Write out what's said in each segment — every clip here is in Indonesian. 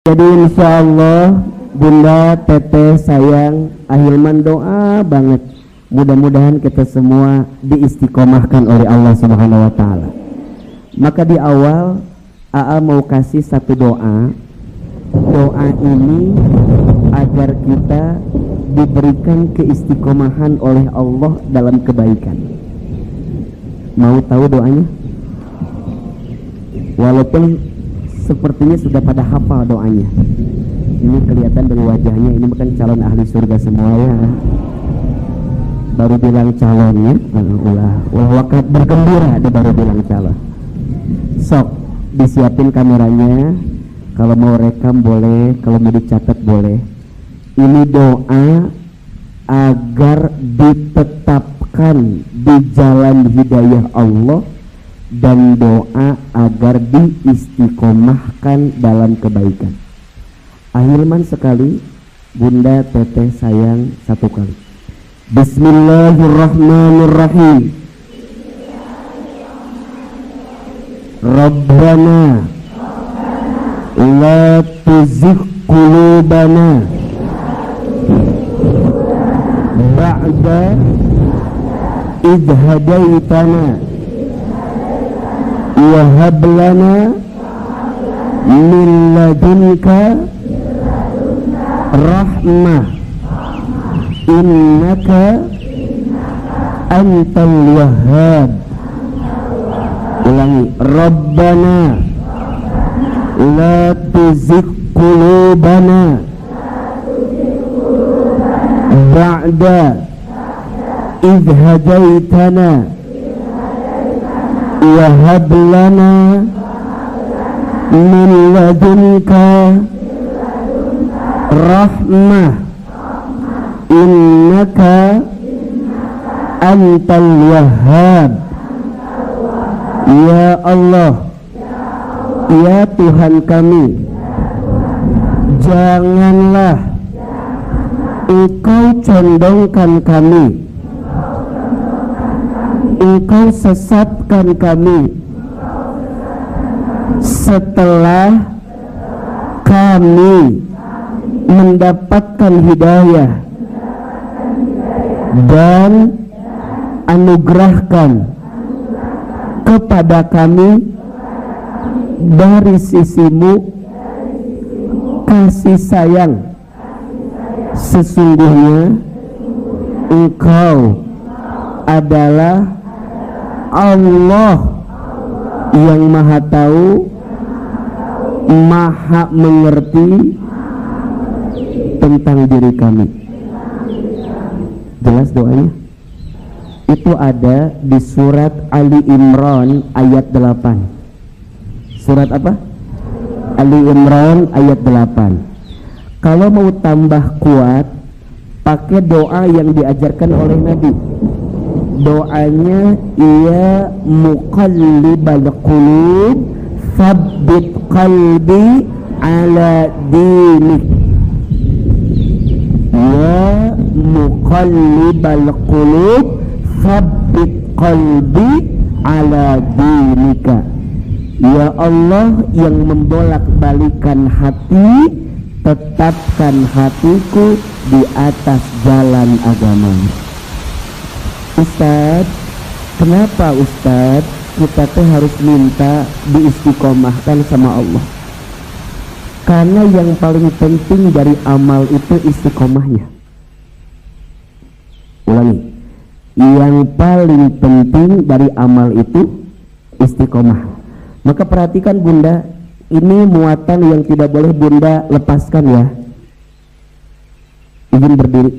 Jadi insya Allah Bunda, Teteh, sayang, Ahilman doa banget mudah-mudahan kita semua diistiqomahkan oleh Allah Subhanahu wa Ta'ala. Maka di awal AA mau kasih satu doa. Doa ini agar kita diberikan keistiqomahan oleh Allah dalam kebaikan. Mau tahu doanya? Walaupun sepertinya sudah pada hafal doanya. Ini kelihatan dari wajahnya, ini bukan calon ahli surga semua ya. Baru bilang calonnya, wakat bergembira dia baru bilang calon. Sok disiapin kameranya, kalau mau rekam boleh, kalau mau dicatat boleh. Ini doa agar ditetapkan di jalan hidayah Allah dan doa agar diistiqomahkan dalam kebaikan. Ahilman sekali, Bunda, Teteh, sayang, satu kali. Bismillahirrahmanirrahim. Rabbana la tuzigh qulubana ba'da idh hadaitana wa hab lana min ladunka rahmah innaka antal wahhab. Ulangi, Rabbana la tuzigh qulubana ba'da idh hadaitana wa hab lana min ladunka rahmah innaka antal wahhab. Ya Allah, ya Tuhan kami, janganlah Engkau condongkan kami, Engkau sesatkan kami setelah kami mendapatkan hidayah dan anugerahkan kepada kami dari sisimu kasih sayang. Sesungguhnya Engkau adalah Allah yang maha tahu, maha mengerti tentang diri kami. Jelas doanya? Itu ada di surat Ali Imran ayat 8. Surat apa? Ali Imran ayat 8. Kalau mau tambah kuat, pakai doa yang diajarkan oleh Nabi. Doanya, ya muqallibal qulub tsabbit qalbi ala dinik. Ya muqallibal qulub tsabbit qalbi ala dinika. Ya Allah yang membolak-balikan hati, tetapkan hatiku di atas jalan agama. Ustaz, kenapa Ustaz kita tuh harus minta diistiqomahkan sama Allah? Karena yang paling penting dari amal itu istiqomahnya. Ulangi, yang paling penting dari amal itu istiqomah. Maka perhatikan Bunda, ini muatan yang tidak boleh Bunda lepaskan ya. Izin berdiri.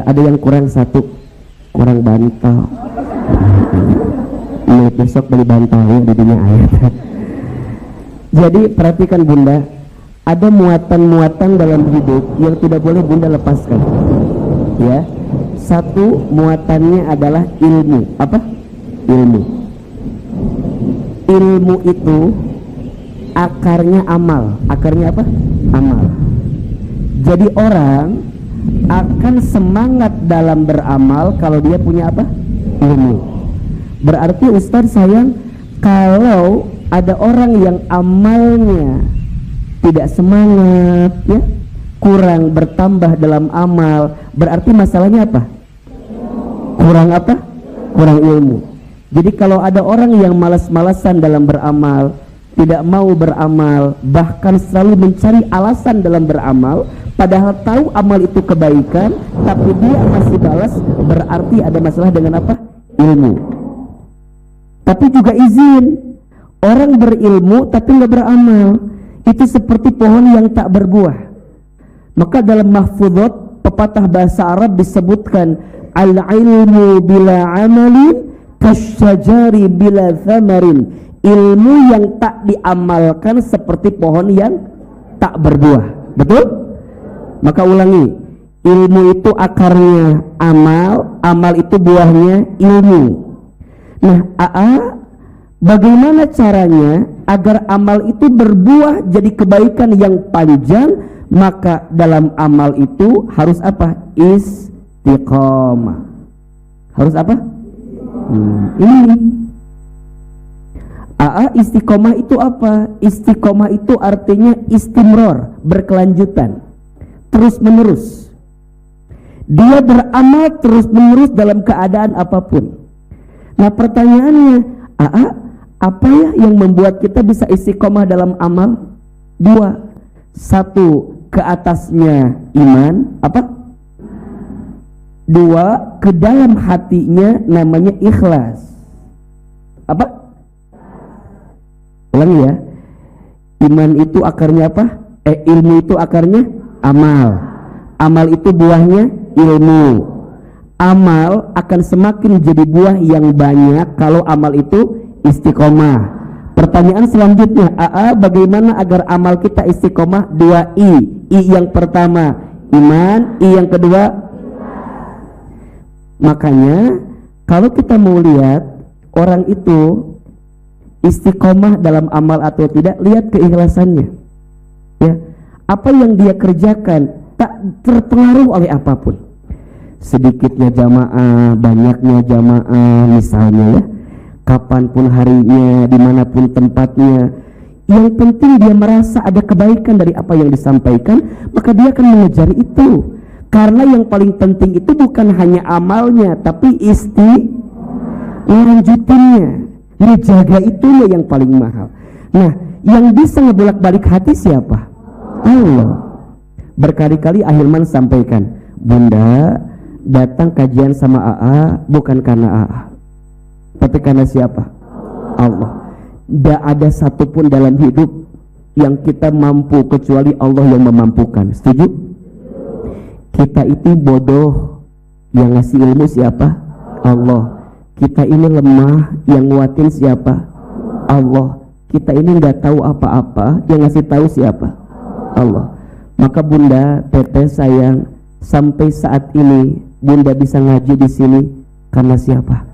Ada yang kurang satu, kurang bantal. Besok beli bantal ya di dunia ayat. Jadi perhatikan Bunda, ada muatan-muatan dalam hidup yang tidak boleh Bunda lepaskan. Ya, satu muatannya adalah ilmu. Apa? Ilmu. Ilmu itu akarnya amal. Akarnya apa? Amal. Jadi orang akan semangat dalam beramal kalau dia punya apa? Ilmu. Berarti Ustaz sayang, Kalau ada orang yang amalnya tidak semangat, ya, kurang bertambah dalam amal, berarti masalahnya apa? Kurang apa? Kurang ilmu. Jadi kalau ada orang yang malas-malasan dalam beramal, tidak mau beramal, bahkan selalu mencari alasan dalam beramal, padahal tahu amal itu kebaikan, tapi dia masih balas, berarti ada masalah dengan apa? Ilmu. Tapi juga izin, orang berilmu tapi nggak beramal, itu seperti pohon yang tak berbuah. Maka dalam mahfudot pepatah bahasa Arab disebutkan, al-ilmu bila amalin kasyajari bila thamarin. Ilmu yang tak diamalkan seperti pohon yang tak berbuah. Betul? Maka ulangi, ilmu itu akarnya amal, amal itu buahnya ilmu. Nah, bagaimana caranya agar amal itu berbuah jadi kebaikan yang panjang? Maka dalam amal itu harus apa? Istiqomah. Harus apa? Ini istiqomah itu apa? Istiqomah itu artinya istimror, berkelanjutan, terus menerus. Dia beramal terus menerus dalam keadaan apapun. Nah, pertanyaannya, apa ya yang membuat kita bisa istiqomah dalam amal? 2. 1, ke atasnya iman, apa? 2, ke dalam hatinya namanya ikhlas. Apa? Ulangi ya. Iman itu akarnya apa? Ilmu itu akarnya amal. Amal itu buahnya ilmu. Amal akan semakin jadi buah yang banyak kalau amal itu istiqomah. Pertanyaan selanjutnya, bagaimana agar amal kita istiqomah? 2 I. I yang pertama iman, I yang kedua. Makanya kalau kita mau lihat orang itu istiqomah dalam amal atau tidak, lihat keikhlasannya. Ya, apa yang dia kerjakan tak terpengaruh oleh apapun. Sedikitnya jamaah, banyaknya jamaah, misalnya ya, kapanpun harinya, dimanapun tempatnya, yang penting dia merasa ada kebaikan dari apa yang disampaikan, maka dia akan mengejar itu. Karena yang paling penting itu bukan hanya amalnya, tapi lanjutinnya, ngejaga itunya yang paling mahal. Nah, yang bisa ngebolak-balik hati siapa? Allah. Berkali-kali Ahilman sampaikan, Bunda datang kajian sama bukan karena tapi karena siapa? Allah. Tidak ada satupun dalam hidup yang kita mampu kecuali Allah yang memampukan. Setuju? Kita itu bodoh, yang ngasih ilmu siapa? Allah. Kita ini lemah, yang nguatin siapa? Allah. Kita ini nggak tahu apa-apa, yang ngasih tahu siapa? Allah. Maka Bunda, Teteh sayang, sampai saat ini Bunda bisa ngaji di sini karena siapa?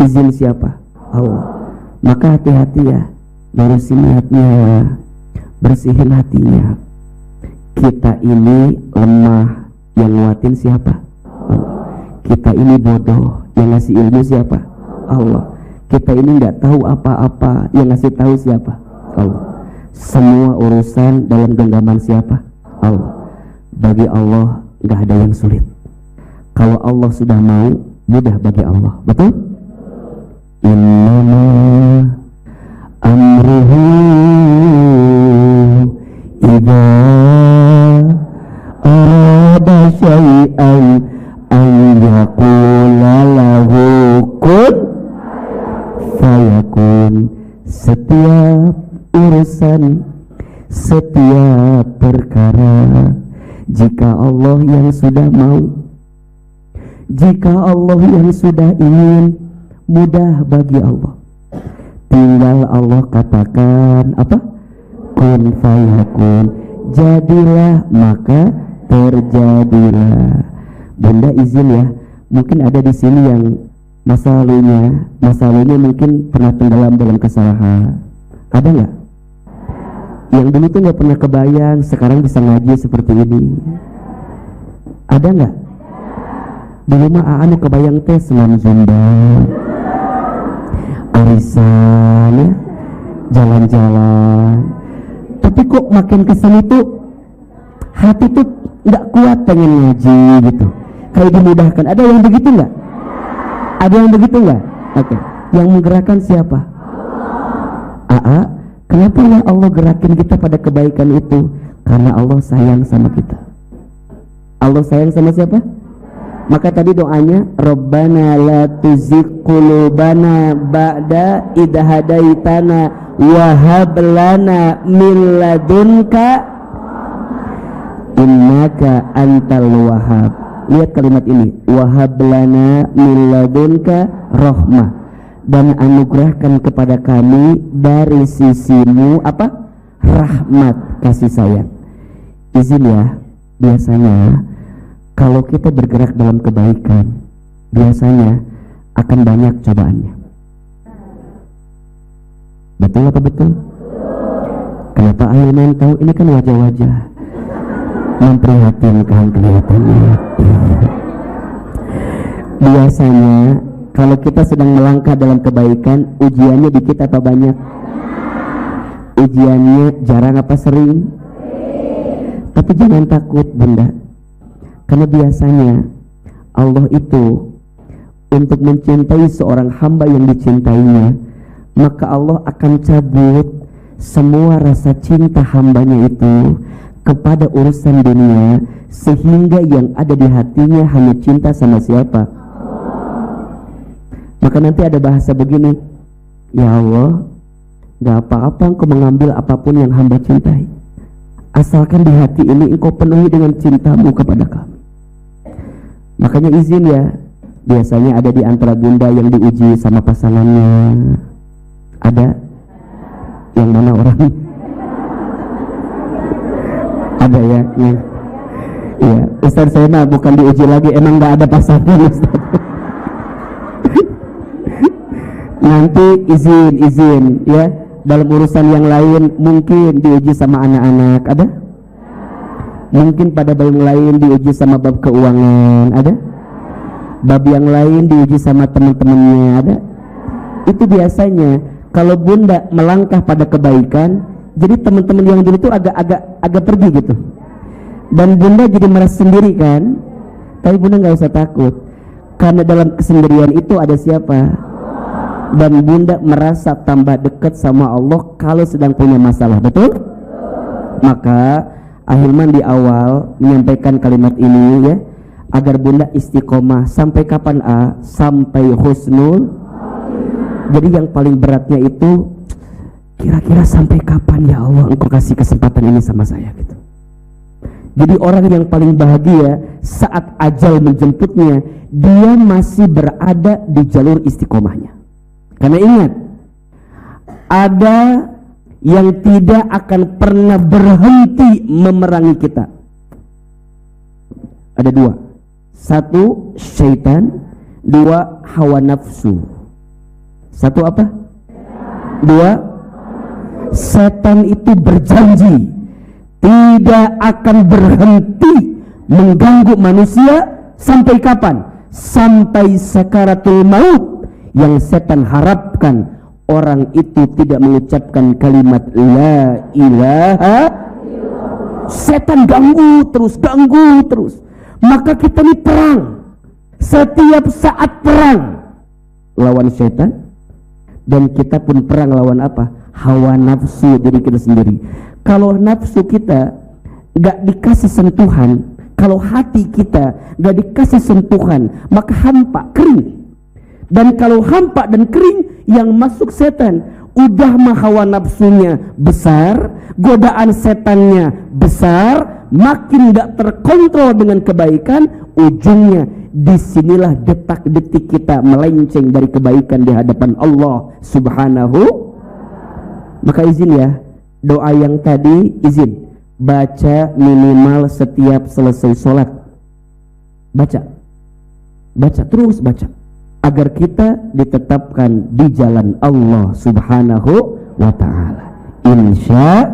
Izin siapa? Allah. Maka hati-hati ya, lurusin niatnya, bersihin hatinya. Kita ini lemah, yang nguatin siapa? Allah. Kita ini bodoh, yang ngasih ilmu siapa? Allah. Kita ini nggak tahu apa-apa, yang ngasih tahu siapa? Allah. Semua urusan dalam genggaman siapa? Allah. Bagi Allah nggak ada yang sulit. Kalau Allah sudah mau, mudah bagi Allah. Betul? Innama amruhu idza arada syai'an an yaqula lahu kun fayakun. Setiap urusan, setiap perkara, jika Allah yang sudah mau, jika Allah yang sudah ingin, mudah bagi Allah. Tinggal Allah katakan apa? Kun fayakun. Jadilah maka terjadilah. Bunda izin ya, mungkin ada di sini yang masa lalunya mungkin pernah tenggelam dalam kesalahan. Ada nggak? Yang dulu tuh nggak pernah kebayang sekarang bisa ngaji seperti ini. Ada nggak? Dulu mah anu kebayang teh senam Zumba, arisan ya, jalan-jalan. Tapi kok makin kesini tuh hati tuh nggak kuat pengen ngaji gitu, kayak dimudahkan. Ada yang begitu nggak? Ada yang begitu nggak? Oke. Yang menggerakkan siapa? Kenapa ya Allah gerakin kita pada kebaikan itu? Karena Allah sayang sama kita. Allah sayang sama siapa? Maka tadi doanya, Rabbana la tuzigh qulubana ba'da idh hadaitana wa hab lana min ladunka innaka antal wahhab. Lihat kalimat ini, wa hab lana min ladunka rahmah, dan anugerahkan kepada kami dari sisimu apa? Rahmat, kasih sayang. Izin ya, biasanya kalau kita bergerak dalam kebaikan, biasanya akan banyak cobaannya. Betul apa betul? Kenapa Ahilman tahu? Ini kan wajah-wajah memprihatinkan kelihatannya. Biasanya kalau kita sedang melangkah dalam kebaikan, ujiannya dikit apa banyak? Ujiannya jarang apa sering? Tapi jangan takut bunda, karena biasanya Allah itu untuk mencintai seorang hamba yang dicintainya, maka Allah akan cabut semua rasa cinta hambanya itu kepada urusan dunia, sehingga yang ada di hatinya hanya cinta sama siapa? Maka nanti ada bahasa begini, ya Allah, gak apa-apa engkau mengambil apapun yang hamba cintai, asalkan di hati ini engkau penuhi dengan cintamu kepada kami. Makanya izin ya, biasanya ada di antara bunda yang diuji sama pasangannya. Ada? Yang mana orang? Ada ya? Iya, Ustaz saya mah bukan diuji lagi, emang gak ada pasangan Ustaz. Nanti izin ya, dalam urusan yang lain mungkin diuji sama anak-anak, ada? Mungkin pada bab yang lain diuji sama bab keuangan, ada? Bab yang lain diuji sama teman-temannya, ada? Itu biasanya kalau bunda melangkah pada kebaikan, jadi teman-teman yang dulu itu agak pergi gitu, dan bunda jadi merasa sendiri kan. Tapi bunda nggak usah takut, karena dalam kesendirian itu ada siapa? Dan bunda merasa tambah dekat sama Allah kalau sedang punya masalah, betul? Maka Ahilman di awal menyampaikan kalimat ini ya, agar bunda istiqomah sampai kapan? Sampai husnul. Jadi yang paling beratnya itu kira-kira sampai kapan ya Allah engkau kasih kesempatan ini sama saya gitu. Jadi orang yang paling bahagia saat ajal menjemputnya, dia masih berada di jalur istiqomahnya. Karena ingat, ada yang tidak akan pernah berhenti memerangi kita. Ada dua. Satu, syaitan. Dua, hawa nafsu. Satu apa? Dua, setan itu berjanji tidak akan berhenti mengganggu manusia sampai kapan? Sampai sakaratul maut. Yang setan harapkan orang itu tidak mengucapkan kalimat la ilaha. Setan ganggu terus. Maka kita ini perang. Setiap saat perang lawan setan. Dan kita pun perang lawan apa? Hawa nafsu diri kita sendiri. Kalau nafsu kita gak dikasih sentuhan, kalau hati kita gak dikasih sentuhan, maka hampa, kering. Dan kalau hampa dan kering, yang masuk setan. Udah mah hawa nafsunya besar, godaan setannya besar, makin gak terkontrol dengan kebaikan, ujungnya disinilah detak-detik kita melenceng dari kebaikan di hadapan Allah Subhanahu. Maka izin ya, doa yang tadi izin baca minimal setiap selesai sholat. Baca terus baca, agar kita ditetapkan di jalan Allah Subhanahu wa ta'ala. Insya